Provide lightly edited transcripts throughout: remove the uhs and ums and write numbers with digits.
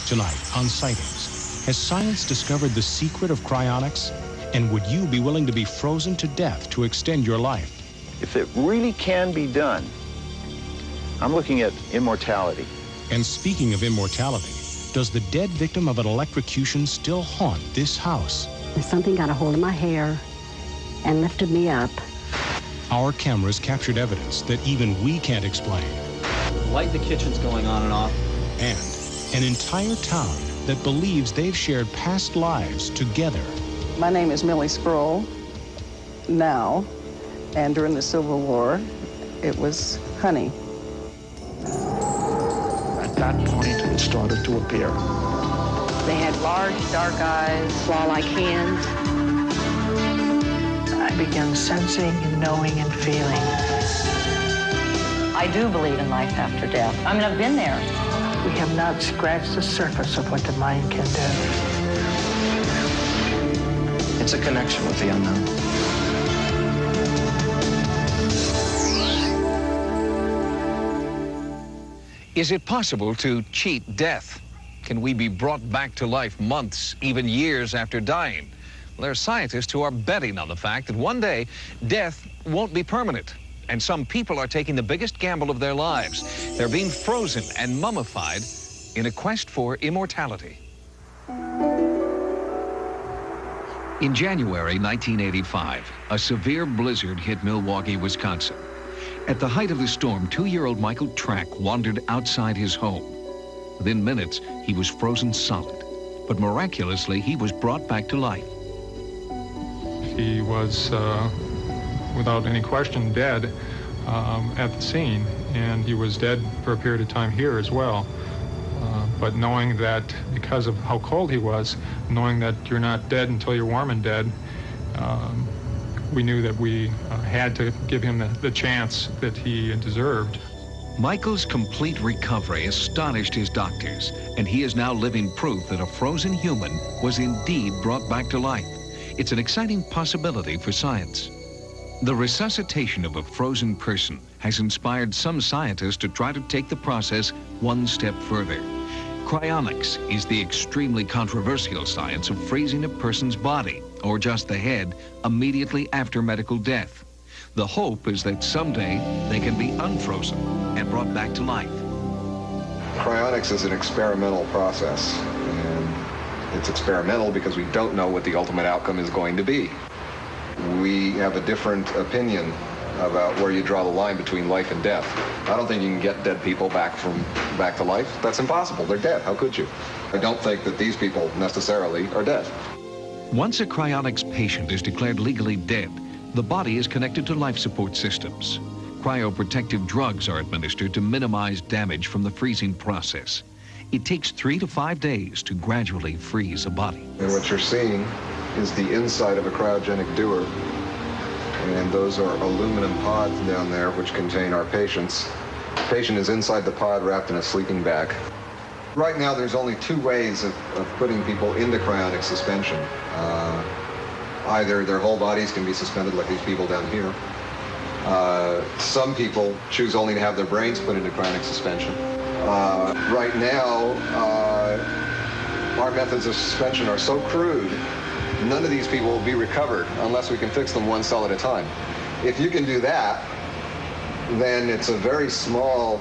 Tonight on Sightings, has science discovered the secret of cryonics? And would you be willing to be frozen to death to extend your life? If it really can be done, I'm looking at immortality. And speaking of immortality, does the dead victim of an electrocution still haunt this house? Something got a hold of my hair and lifted me up. Our cameras captured evidence that even we can't explain. The light in the kitchen's going on and off. And an entire town that believes they've shared past lives together. My name is Millie Sproul now, and during the Civil War, it was Honey. At that point, it started to appear. They had large, dark eyes, claw-like hands. I began sensing and knowing and feeling. I do believe in life after death. I mean, I've been there. We have not scratched the surface of what the mind can do. It's a connection with the unknown. Is it possible to cheat death? Can we be brought back to life months, even years after dying? Well, there are scientists who are betting on the fact that one day death won't be permanent. And some people are taking the biggest gamble of their lives. They're being frozen and mummified in a quest for immortality. In January 1985, a severe blizzard hit Milwaukee, Wisconsin. At the height of the storm, 2-year-old Michael Track wandered outside his home. Within minutes, he was frozen solid, but miraculously, he was brought back to life. He was, without any question, dead at the scene, and he was dead for a period of time here as well. But knowing that, because of how cold he was, knowing that you're not dead until you're warm and dead, we knew that we had to give him the chance that he deserved. Michael's complete recovery astonished his doctors, and he is now living proof that a frozen human was indeed brought back to life. It's an exciting possibility for science. The resuscitation of a frozen person has inspired some scientists to try to take the process one step further. Cryonics is the extremely controversial science of freezing a person's body, or just the head, immediately after medical death. The hope is that someday they can be unfrozen and brought back to life. Cryonics is an experimental process, and it's experimental because we don't know what the ultimate outcome is going to be. We have a different opinion about where you draw the line between life and death. I don't think you can get dead people back to life. That's impossible. They're dead. How could you? I don't think that these people necessarily are dead. Once a cryonics patient is declared legally dead, the body is connected to life support systems. Cryoprotective drugs are administered to minimize damage from the freezing process. It takes 3 to 5 days to gradually freeze a body. And what you're seeing is the inside of a cryogenic dewar. And those are aluminum pods down there which contain our patients. The patient is inside the pod wrapped in a sleeping bag. Right now there's only 2 ways of putting people into cryonic suspension. Either their whole bodies can be suspended like these people down here. Some people choose only to have their brains put into cryonic suspension. Right now, our methods of suspension are so crude, none of these people will be recovered unless we can fix them one cell at a time. If you can do that, then it's a very small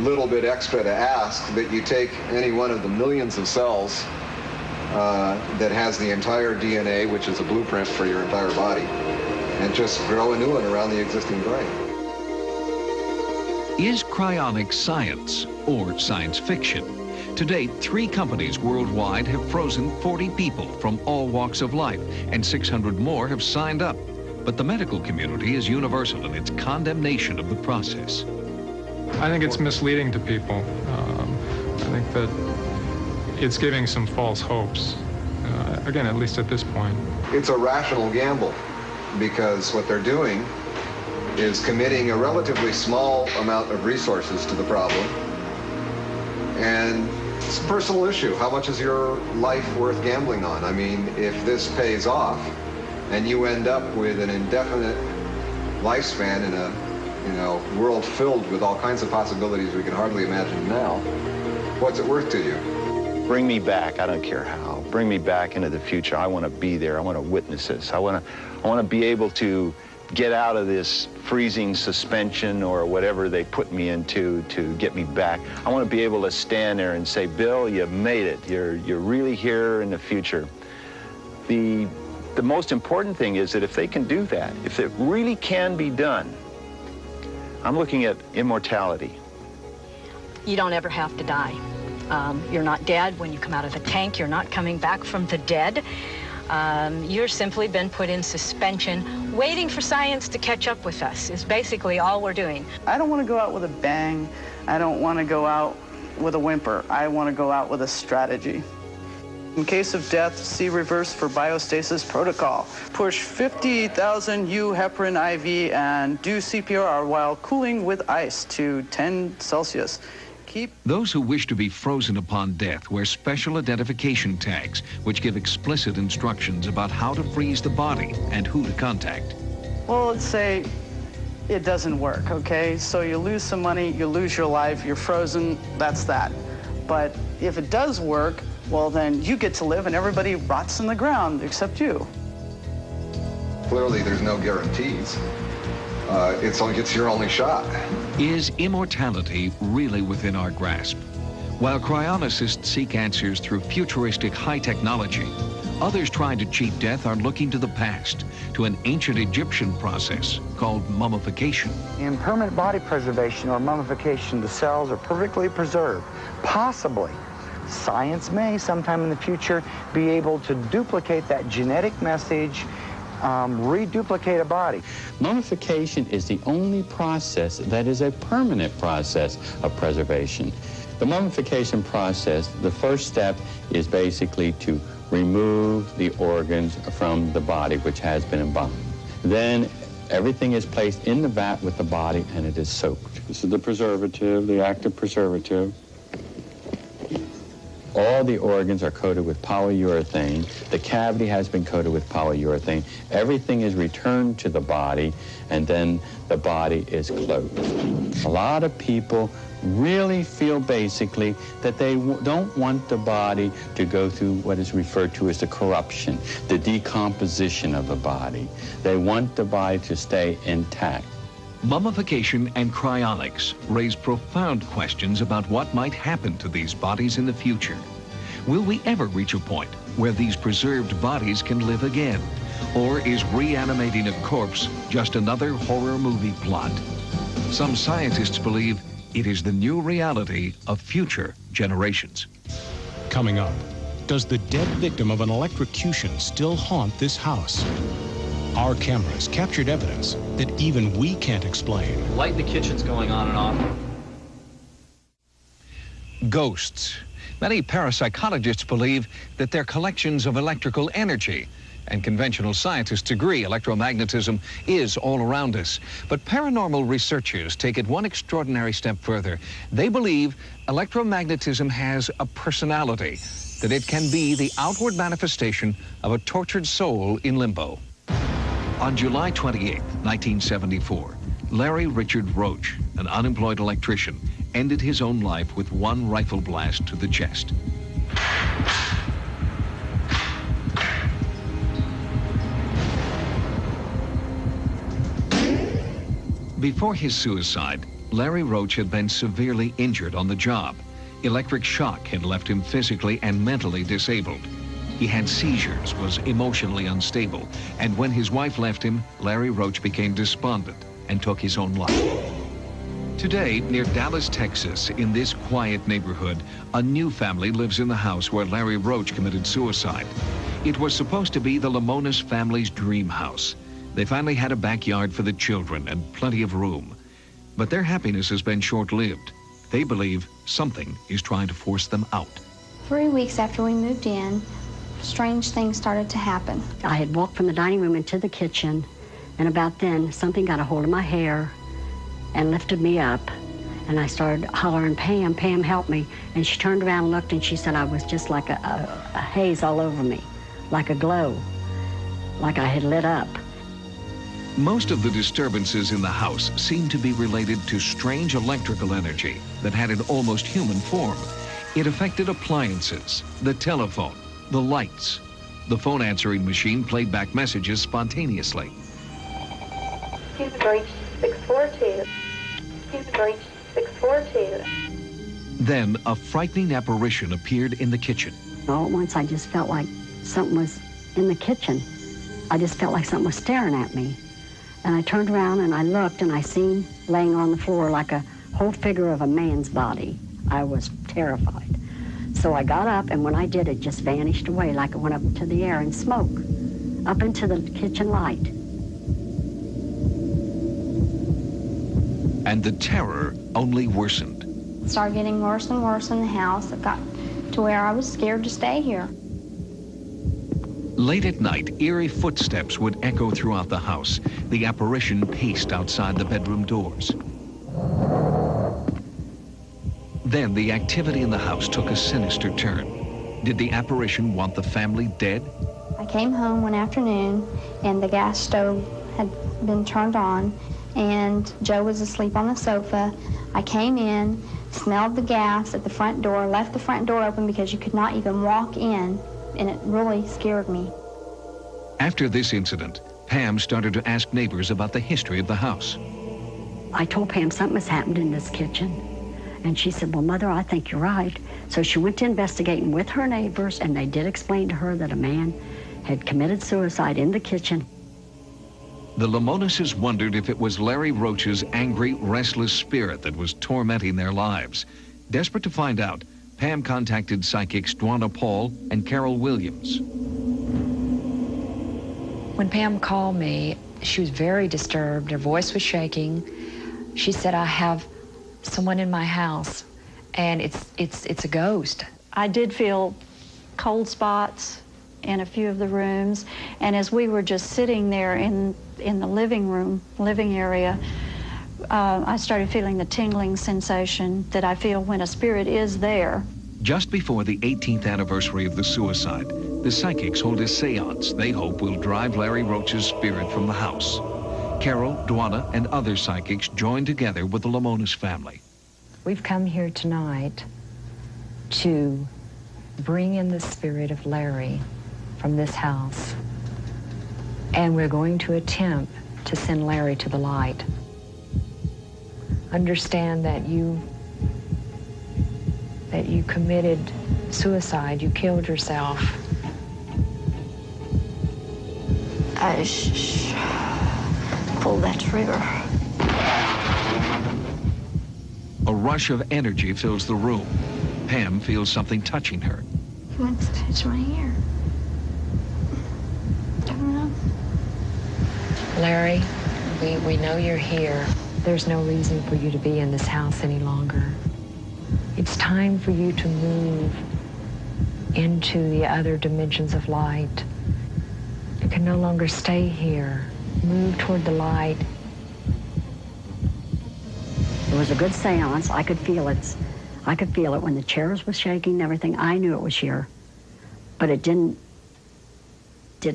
little bit extra to ask that you take any one of the millions of cells that has the entire DNA, which is a blueprint for your entire body, and just grow a new one around the existing brain. Is cryonics science or science fiction? To date, 3 companies worldwide have frozen 40 people from all walks of life, and 600 more have signed up. But the medical community is universal in its condemnation of the process. I think it's misleading to people. I think that it's giving some false hopes, again, at least at this point. It's a rational gamble, because what they're doing is committing a relatively small amount of resources to the problem. And it's a personal issue. How much is your life worth gambling on? I mean, if this pays off and you end up with an indefinite lifespan in a world filled with all kinds of possibilities we can hardly imagine now, what's it worth to you? Bring me back. I don't care how. Bring me back into the future. I want to be there. I want to witness this. I want to be able to get out of this freezing suspension or whatever they put me into to get me back. I want to be able to stand there and say, Bill, you made it. You're really here in the future. The most important thing is that if they can do that, if it really can be done, I'm looking at immortality. You don't ever have to die. You're not dead when you come out of the tank. You're not coming back from the dead. You're simply been put in suspension, waiting for science to catch up with us is basically all we're doing. I don't want to go out with a bang. I don't want to go out with a whimper. I want to go out with a strategy. In case of death, see reverse for biostasis protocol. Push 50,000 U heparin IV and do CPR while cooling with ice to 10 Celsius. Those who wish to be frozen upon death wear special identification tags, which give explicit instructions about how to freeze the body and who to contact. Well, let's say it doesn't work, okay? So you lose some money, you lose your life, you're frozen, that's that. But if it does work, well, then you get to live and everybody rots in the ground except you. Clearly, there's no guarantees. It's your only shot. Is immortality really within our grasp? While cryonicists seek answers through futuristic high technology, others trying to cheat death are looking to the past, to an ancient Egyptian process called mummification. In permanent body preservation or mummification, the cells are perfectly preserved. Possibly, science may sometime in the future be able to duplicate that genetic message, reduplicate a body. Mummification is the only process that is a permanent process of preservation. The mummification process, the first step is basically to remove the organs from the body which has been embalmed. Then everything is placed in the vat with the body and it is soaked. This is the preservative, the active preservative. All the organs are coated with polyurethane. The cavity has been coated with polyurethane. Everything is returned to the body, and then the body is closed. A lot of people really feel basically that they don't want the body to go through what is referred to as the corruption, the decomposition of the body. They want the body to stay intact. Mummification and cryonics raise profound questions about what might happen to these bodies in the future. Will we ever reach a point where these preserved bodies can live again? Or is reanimating a corpse just another horror movie plot? Some scientists believe it is the new reality of future generations. Coming up, does the dead victim of an electrocution still haunt this house? Our cameras captured evidence that even we can't explain. Light in the kitchen's going on and off. Ghosts. Many parapsychologists believe that they're collections of electrical energy, and conventional scientists agree electromagnetism is all around us. But paranormal researchers take it one extraordinary step further. They believe electromagnetism has a personality, that it can be the outward manifestation of a tortured soul in limbo. On July 28, 1974, Larry Richard Roach, an unemployed electrician, ended his own life with one rifle blast to the chest. Before his suicide, Larry Roach had been severely injured on the job. Electric shock had left him physically and mentally disabled. He had seizures, was emotionally unstable, and when his wife left him, Larry Roach became despondent and took his own life. Today, near Dallas, Texas, in this quiet neighborhood, a new family lives in the house where Larry Roach committed suicide. It was supposed to be the Lemonis family's dream house. They finally had a backyard for the children and plenty of room. But their happiness has been short-lived. They believe something is trying to force them out. 3 weeks after we moved in, strange things started to happen. I had walked from the dining room into the kitchen, and about then, something got a hold of my hair and lifted me up, and I started hollering, Pam, Pam, help me. And she turned around and looked, and she said I was just like a haze all over me, like a glow, like I had lit up. Most of the disturbances in the house seemed to be related to strange electrical energy that had an almost human form. It affected appliances, the telephone, the lights. The phone answering machine played back messages spontaneously. You've reached 642. You've reached 642. Then a frightening apparition appeared in the kitchen. All at once I just felt like something was in the kitchen. I just felt like something was staring at me. And I turned around and I looked and I seen laying on the floor like a whole figure of a man's body. I was terrified. So I got up, and when I did, it just vanished away like it went up into the air in smoke, up into the kitchen light. And the terror only worsened. It started getting worse and worse in the house. It got to where I was scared to stay here. Late at night, eerie footsteps would echo throughout the house. The apparition paced outside the bedroom doors. Then the activity in the house took a sinister turn. Did the apparition want the family dead? I came home one afternoon, and the gas stove had been turned on, and Joe was asleep on the sofa. I came in, smelled the gas at the front door, left the front door open because you could not even walk in, and it really scared me. After this incident, Pam started to ask neighbors about the history of the house. I told Pam something has happened in this kitchen. And she said, well, Mother, I think you're right. So she went to investigating with her neighbors, and they did explain to her that a man had committed suicide in the kitchen. The Lamonises wondered if it was Larry Roach's angry, restless spirit that was tormenting their lives. Desperate to find out, Pam contacted psychics Dwana Paul and Carol Williams. When Pam called me, she was very disturbed. Her voice was shaking. She said, I have someone in my house, and it's a ghost. I did feel cold spots in a few of the rooms, and as we were just sitting there in the living area, I started feeling the tingling sensation that I feel when a spirit is there. Just before the 18th anniversary of the suicide, the psychics hold a seance they hope will drive Larry Roach's spirit from the house. Carol, Dwana, and other psychics joined together with the Lamonis family. We've come here tonight to bring in the spirit of Larry from this house. And we're going to attempt to send Larry to the light. Understand that you committed suicide, you killed yourself. Pull that trigger. A rush of energy fills the room. Pam feels something touching her. He wants to touch my ear. I don't know. Larry, we know you're here. There's no reason for you to be in this house any longer. It's time for you to move into the other dimensions of light. You can no longer stay here. Move toward the light. It was a good seance. I could feel it. I could feel it when the chairs were shaking and everything. I knew it was here. But it did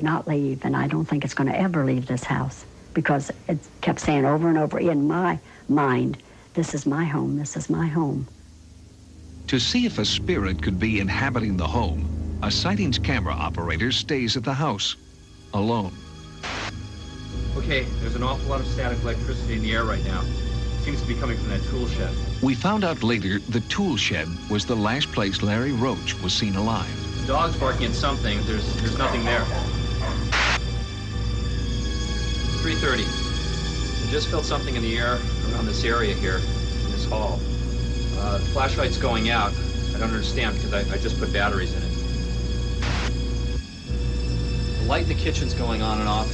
not leave, and I don't think it's going to ever leave this house, because it kept saying over and over in my mind, this is my home, this is my home. To see if a spirit could be inhabiting the home, a Sightings camera operator stays at the house, alone. Okay, there's an awful lot of static electricity in the air right now. Seems to be coming from that tool shed. We found out later the tool shed was the last place Larry Roach was seen alive. The dog's barking at something. There's nothing there. 3:30. I just felt something in the air around this area here, in this hall. The flashlight's going out. I don't understand because I just put batteries in it. The light in the kitchen's going on and off,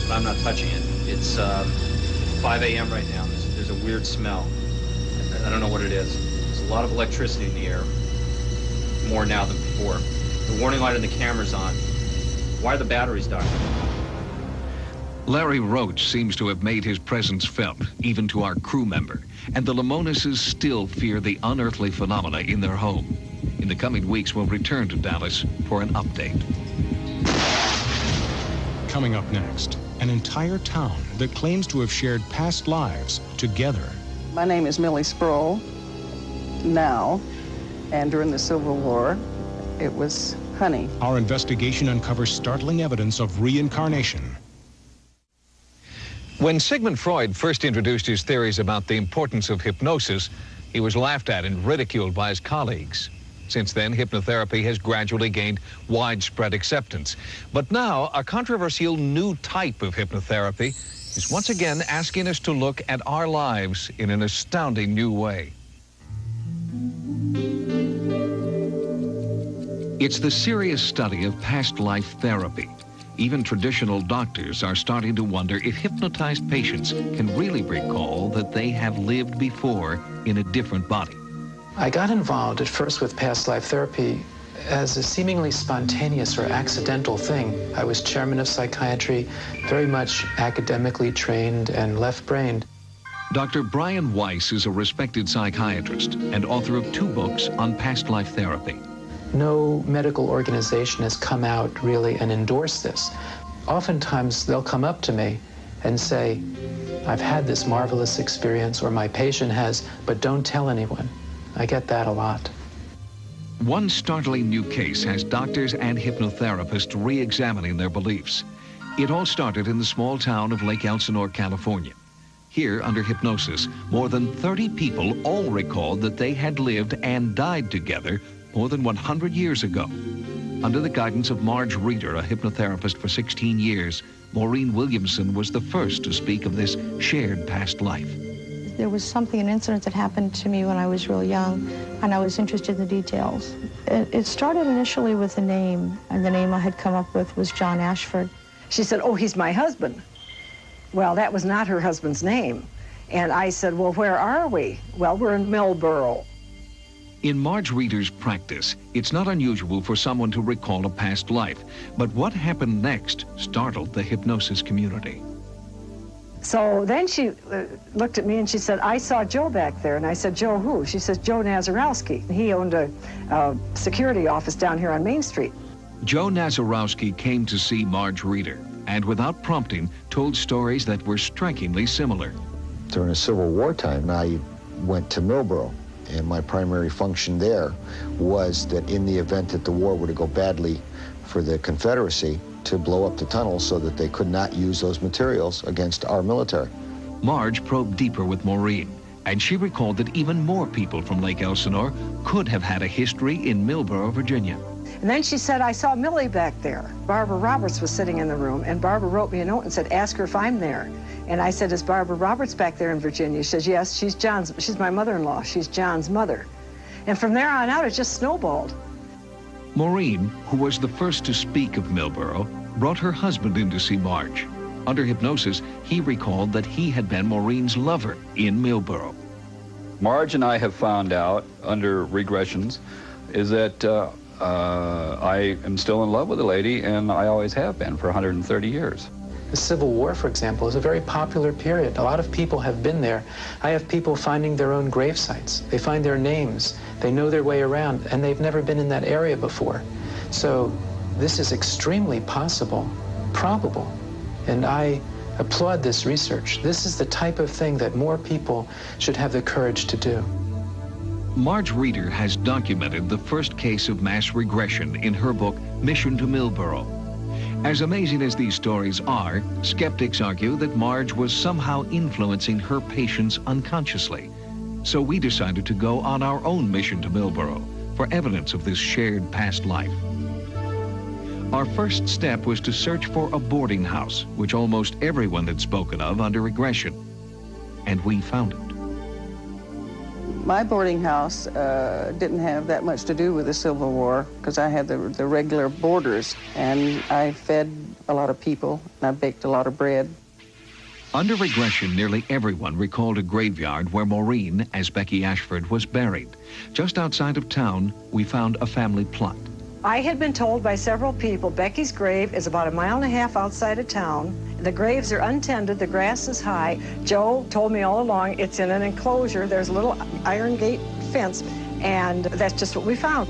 but I'm not touching it. It's 5 a.m. right now. There's a weird smell. I don't know what it is. There's a lot of electricity in the air. More now than before. The warning light on the camera's on. Why are the batteries, Doctor? Larry Roach seems to have made his presence felt, even to our crew member, and the Lamonises still fear the unearthly phenomena in their home. In the coming weeks, we'll return to Dallas for an update. Coming up next, an entire town that claims to have shared past lives together. My name is Millie Sproul now, And during the Civil War, it was honey. Our investigation uncovers startling evidence of reincarnation. When Sigmund Freud first introduced his theories about the importance of hypnosis, he was laughed at and ridiculed by his colleagues. Since then, hypnotherapy has gradually gained widespread acceptance. But now, a controversial new type of hypnotherapy is once again asking us to look at our lives in an astounding new way. It's the serious study of past life therapy. Even traditional doctors are starting to wonder if hypnotized patients can really recall that they have lived before in a different body. I got involved at first with past life therapy as a seemingly spontaneous or accidental thing. I was chairman of psychiatry, very much academically trained and left-brained. Dr. Brian Weiss is a respected psychiatrist and author of 2 books on past life therapy. No medical organization has come out really and endorsed this. Oftentimes they'll come up to me and say, I've had this marvelous experience, or my patient has, but don't tell anyone. I get that a lot. One startling new case has doctors and hypnotherapists re-examining their beliefs. It all started in the small town of Lake Elsinore, California. Here, under hypnosis, more than 30 people all recalled that they had lived and died together more than 100 years ago. Under the guidance of Marge Reeder, a hypnotherapist for 16 years, Maureen Williamson was the first to speak of this shared past life. There was an incident that happened to me when I was real young, and I was interested in the details. It started initially with a name, and the name I had come up with was John Ashford. She said, oh, he's my husband. Well, that was not her husband's name. And I said, well, where are we? Well, we're in Millboro. In Marge Reeder's practice, it's not unusual for someone to recall a past life, but what happened next startled the hypnosis community. So then she looked at me and she said, I saw Joe back there. And I said, Joe who? She says, Joe Nazarowski. He owned a security office down here on Main Street. Joe Nazarowski came to see Marge Reeder and without prompting told stories that were strikingly similar. During the Civil War time, I went to Millboro, and my primary function there was that in the event that the war were to go badly for the Confederacy, to blow up the tunnels so that they could not use those materials against our military. Marge probed deeper with Maureen, and she recalled that even more people from Lake Elsinore could have had a history in Millboro, Virginia. And then she said, I saw Millie back there. Barbara Roberts was sitting in the room, and Barbara wrote me a note and said, ask her if I'm there. And I said, is Barbara Roberts back there in Virginia? She says, yes, she's my mother-in-law. She's John's mother. And from there on out, it just snowballed. Maureen, who was the first to speak of Millboro, brought her husband in to see Marge. Under hypnosis, he recalled that he had been Maureen's lover in Millboro. Marge and I have found out, under regressions, is that I am still in love with a lady, and I always have been for 130 years. The Civil War, for example, is a very popular period. A lot of people have been there. I have people finding their own grave sites. They find their names. They know their way around, and they've never been in that area before. So this is extremely possible, probable, and I applaud this research. This is the type of thing that more people should have the courage to do. Marge Reeder has documented the first case of mass regression in her book, Mission to Millboro. As amazing as these stories are, skeptics argue that Marge was somehow influencing her patients unconsciously. So we decided to go on our own mission to Millboro for evidence of this shared past life. Our first step was to search for a boarding house, which almost everyone had spoken of under regression. And we found it. My boarding house didn't have that much to do with the Civil War because I had the regular boarders, and I fed a lot of people, and I baked a lot of bread. Under regression, nearly everyone recalled a graveyard where Maureen, as Becky Ashford, was buried. Just outside of town, we found a family plot. I had been told by several people Becky's grave is about 1.5 miles outside of town. The graves are untended, the grass is high. Joe told me all along it's in an enclosure. There's a little iron gate fence, and that's just what we found.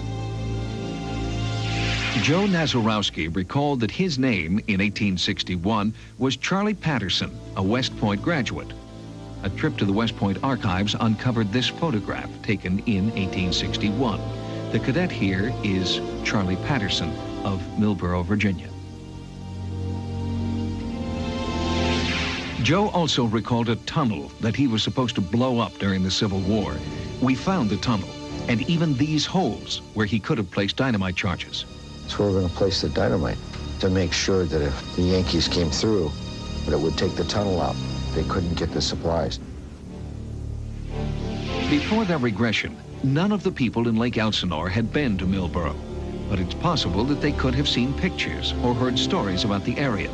Joe Nazarowski recalled that his name in 1861 was Charlie Patterson, a West Point graduate. A trip to the West Point archives uncovered this photograph taken in 1861. The cadet here is Charlie Patterson of Millboro, Virginia. Joe also recalled a tunnel that he was supposed to blow up during the Civil War. We found the tunnel, and even these holes where he could have placed dynamite charges. So we're going to place the dynamite to make sure that if the Yankees came through, that it would take the tunnel out. They couldn't get the supplies. Before their regression, none of the people in Lake Elsinore had been to Millboro, but it's possible that they could have seen pictures or heard stories about the area.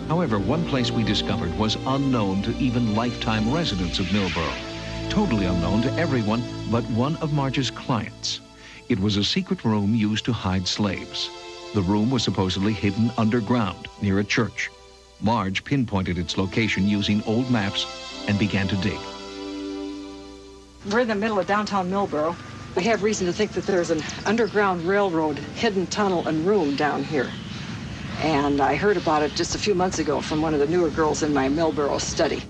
However, one place we discovered was unknown to even lifetime residents of Millboro, totally unknown to everyone but one of Marge's clients. It was a secret room used to hide slaves. The room was supposedly hidden underground near a church. Marge pinpointed its location using old maps and began to dig. We're in the middle of downtown Millboro. We have reason to think that there's an underground railroad hidden tunnel and room down here. And I heard about it just a few months ago from one of the newer girls in my Millboro study.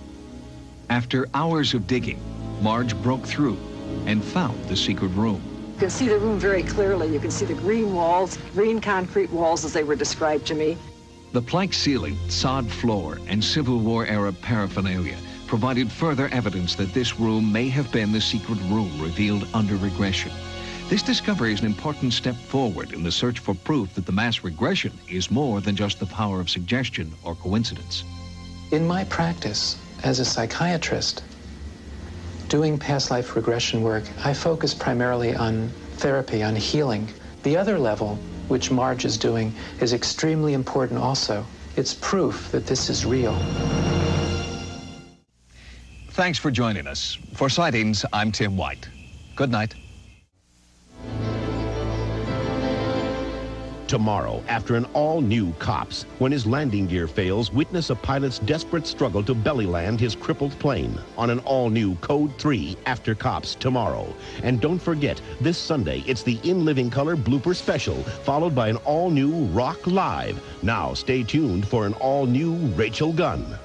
After hours of digging, Marge broke through and found the secret room. You can see the room very clearly. You can see the green walls, green concrete walls as they were described to me. The plank ceiling, sod floor, and Civil War-era paraphernalia provided further evidence that this room may have been the secret room revealed under regression. This discovery is an important step forward in the search for proof that the mass regression is more than just the power of suggestion or coincidence. In my practice as a psychiatrist, doing past life regression work, I focus primarily on therapy, on healing. The other level, which Marge is doing, is extremely important also. It's proof that this is real. Thanks for joining us. For Sightings, I'm Tim White. Good night. Tomorrow, after an all-new Cops, when his landing gear fails, witness a pilot's desperate struggle to belly land his crippled plane on an all-new Code 3 After Cops tomorrow. And don't forget, this Sunday, it's the In Living Color blooper special, followed by an all-new Rock Live. Now, stay tuned for an all-new Rachel Gunn.